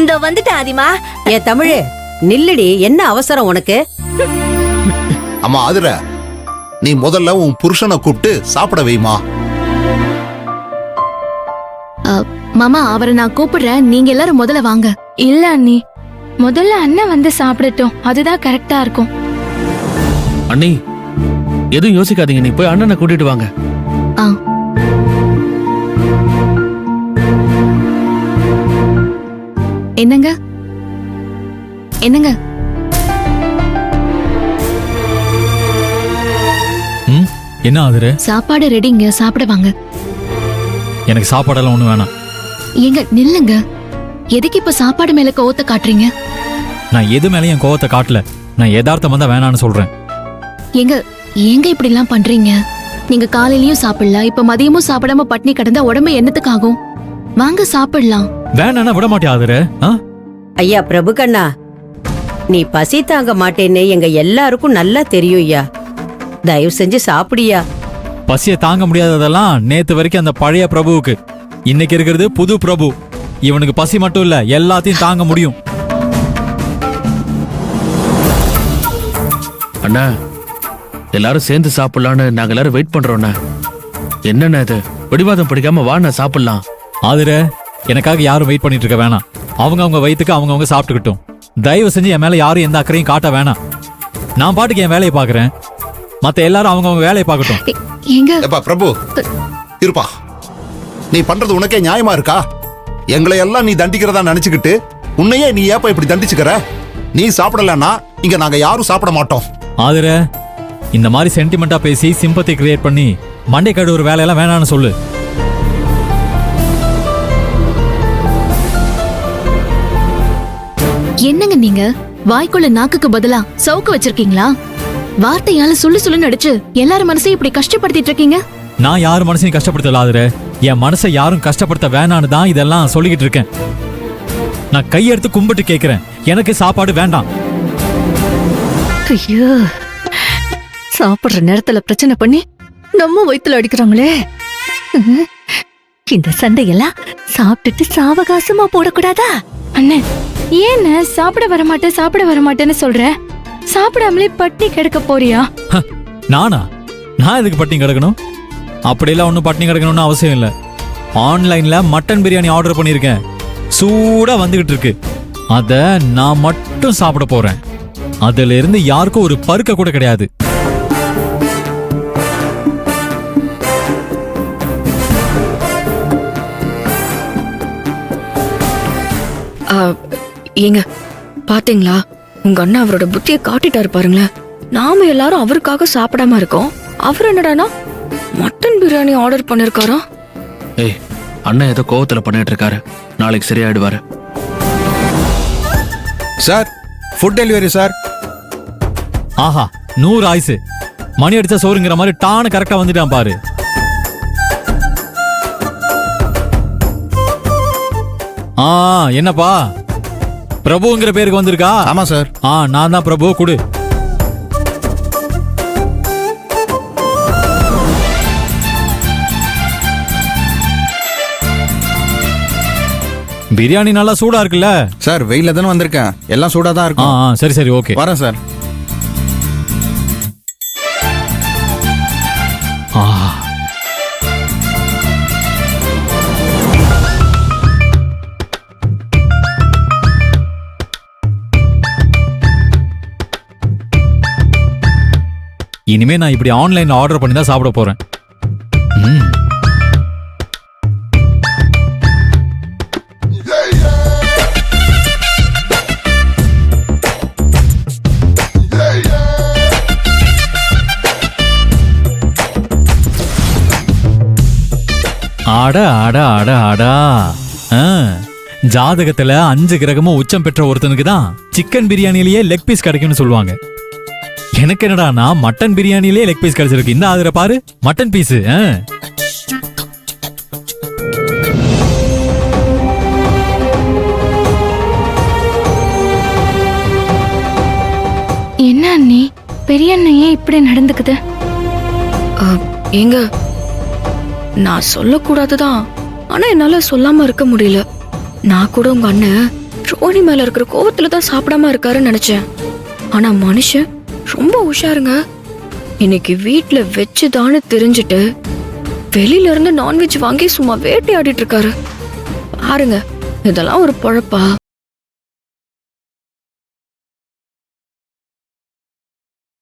இந்த வந்துட்டேன் ஆதிமா. ஏ தமிழே, நில்லுடி, என்ன அவசரம் உனக்கு? அம்மா ஆதிர, நீ முதல்ல உன் புருஷனை கூப்பிட்டு சாப்பிட வைமா. மாமா, அவரை நான் கூப்பிடுறேன், நீங்க எல்லாரும் முதல்ல வாங்க. இல்ல அண்ணி, முதல்ல அண்ணன் வந்து சாப்பிடட்டும், அதுதான் கரெக்டா இருக்கும். அண்ணி எதுவும் யோசிக்காதீங்க, நீ போய் அண்ணனை கூட்டிட்டு வாங்க. என்னங்க என்னங்க? என்ன ஆகுது? சாப்பாடு ரெடிங்க, சாப்பிட வாங்க. எனக்கு சாப்பாடெல்லாம் ஒண்ணு வேணாம். ஏங்க நில்லுங்க, எதுக்கு இப்ப சாப்பாடு மேல கோவத்தை காட்டுறீங்க? நான் எது மேலயும் என் கோவத்தை காட்டல, நான் யதார்த்தமா தான் வேணான்னு சொல்றேன். ஏங்க ஏங்க இப்படி எல்லாம் பண்றீங்க? நீங்க காலையிலயும் சாப்பிடல, இப்ப மதியமும் சாப்பிடாம பட்னி கிடந்தா உடம்பு என்னத்துக்கு ஆகும்? வாங்க சாப்பிடலாம். வேணான்னா விட மாட்டே ஆகுது. ஐயா பிரபுகண்ணா, நீ பசி தாங்க மாட்டேன்னு எங்க எல்லாருக்கும் நல்லா தெரியும் ஐயா. தயவு செஞ்சு சாப்பிடியா. பசிய தாங்க முடியாததெல்லாம் நேத்து வரைக்கும் அந்த பழைய பிரபுவுக்கு. இன்னைக்கு இருக்கிறது புது பிரபு. இவனுக்கு பசி மட்டும் இல்ல, எல்லாத்தையும் தாங்க முடியும். அண்ணா, எல்லாரும் சேர்ந்து சாப்பிடலான்னு நாங்க எல்லாரும் வெயிட் பண்றோம். என்னண்ணா இது, பிடிவாதம் பிடிக்காம வாண்ணா சாப்பிடலாம். ஆதிர, எனக்காக யாரும் வெயிட் பண்ணிட்டு இருக்க வேணாம். அவங்க வயிற்றுக்கு அவங்க சாப்பிட்டுக்கிட்டோம். தயவு செஞ்சு என் மேல யாரும் எந்த அக்கறையும் காட்ட வேணாம். நான் பாட்டுக்கு என் வேலையை பாக்குறேன், மத்த எல்லாரும் அவங்க வேலையை பார்க்கட்டும். ஏப்பா பிரபு, இருப்பா. நீ பண்றது உனக்கே நியாயமா இருக்கா? எங்களை எல்லாம் நீ தண்டிக்கிறதா நினைச்சுக்கிட்டு உன்னையே நீ ஏப்பா இப்படி தண்டிச்சுக்கிற? நீ சாப்பிடலன்னா இங்க நாங்க யாரும் சாப்பிட மாட்டோம். ஆதிர, இந்த மாதிரி சென்டிமெண்டா பேசி சிம்பத்தி கிரியேட் பண்ணி மண்டை கடு ஒரு வேலையெல்லாம் வேணான்னு சொல்லு. என்னங்க நீங்க, வாய்க்குள்ள நாக்குக்கு பதிலா சவுக்கு வச்சிருக்கீங்களா? வார்த்தையால சுள்ளு நடிச்சு எல்லாரும் மனசையும் இப்படி கஷ்டப்படுத்திட்டு இருக்கீங்க. நான் யார் மனசையும் கஷ்டப்படுத்தல ஆதிர, என் மனசை யாரும் கஷ்டப்படுத்த வேணான்னு தான் இதெல்லாம் சொல்லிக்கிட்டு இருக்கேன். நான் கையெடுத்து கும்பிட்டு கேட்கிறேன், எனக்கு சாப்பாடு வேண்டாம். ஐயோ, சாப்பிடுற நேரத்துல பிரச்சனை பண்ணி நம்ம வயித்துல அடிக்கிறாங்களே. இந்த சண்டையெல்லாம் சாப்பிட்டுட்டு சாவகாசமா போடக்கூடாதா? அண்ணே, ஏன்னு சாப்பிட வரமாட்டேன்னு சொல்ற? சாப்பிடாமலே பட்டினி கிடக்க போறியா? நானா? நான் எதுக்கு பட்டினி கிடக்கணும்? அப்படியெல்லாம் ஒன்றும் பட்டினி கிடக்கணும்னு அவசியம் இல்லை. ஆன்லைன்ல மட்டன் பிரியாணி ஆர்டர் பண்ணியிருக்கேன், சூடா வந்துகிட்டு இருக்கு. அத நான் மட்டும் சாப்பிட போறேன். அதுல இருந்து யாருக்கும் ஒரு பருக்க கூட கிடையாது. ஏங்க பாத்தீங்களா, உங்க அண்ணா அவரோட புத்தியை காட்டிட்டாரு பாருங்களேன். நாம எல்லாரும் அவருக்காக சாப்பிடாம இருக்கோம், அவர் என்னடானா மட்டன் பிரியாணி ஆர்டர் பண்ணிருக்காரா? ஏய், அண்ணன் ஏதோ கோவத்துல பண்ணிட்டு இருக்காரு, நாளைக்கு சரியாயிடுவாரு. Sir, food delivery sir. ஆஹா, 100 ஆயுசு. மணி அடிச்சா சோறுங்கிற மாதிரி டானு கரெக்டா வந்துட்டான் பாரு. என்னப்பா, பிரபுங்கிற பேருக்கு வந்திருக்கா? ஆமா சார். நான் தான் பிரபு, குடு. பிரியாணி நல்லா சூடா இருக்குல்ல சார்? வெயில தானே வந்திருக்கேன், எல்லாம் சூடா தான் இருக்கும். சரி சரி, ஓகே, வரேன் சார். இனிமே நான் இப்படி ஆன்லைன்ல ஆர்டர் பண்ணி தான் சாப்பிட போறேன். அட அட அட அடா. ஜாதகத்துல 5 கிரகமும் உச்சம் பெற்ற ஒருத்தனுக்கு தான் சிக்கன் பிரியாணிலேயே லெக் பீஸ் கிடைக்கும்னு சொல்லுவாங்க. எனக்கு என்னடா, மட்டன் பிரியாணிலே லெக் பீஸ் கிடைச்சிருக்கு. இந்த ஆதிர பாரு, மட்டன் பீஸ். என்ன அண்ணி, பெரிய அண்ணையே இப்படி நடந்துக்குது? ஏங்க, நான் சொல்லக்கூடாதுதான், ஆனா என்னால சொல்லாம இருக்க முடியல. நான் கூட உங்க அண்ணன் ரோனி மேல இருக்கிற கோவத்துல தான் சாப்பிடாம இருக்காருன்னு நினைச்சேன். ஆனா மனுஷன் ரொம்ப உஷாருங்க. இன்னைக்கு வீட்ல வச்சுதான்னு தெரிஞ்சுட்டு வெளியில இருந்து நான்வெஜ் வாங்கி சும்மா வேட்டையாடிட்டு இருக்காரு பாருங்க. இதெல்லாம் ஒரு பொழப்பா?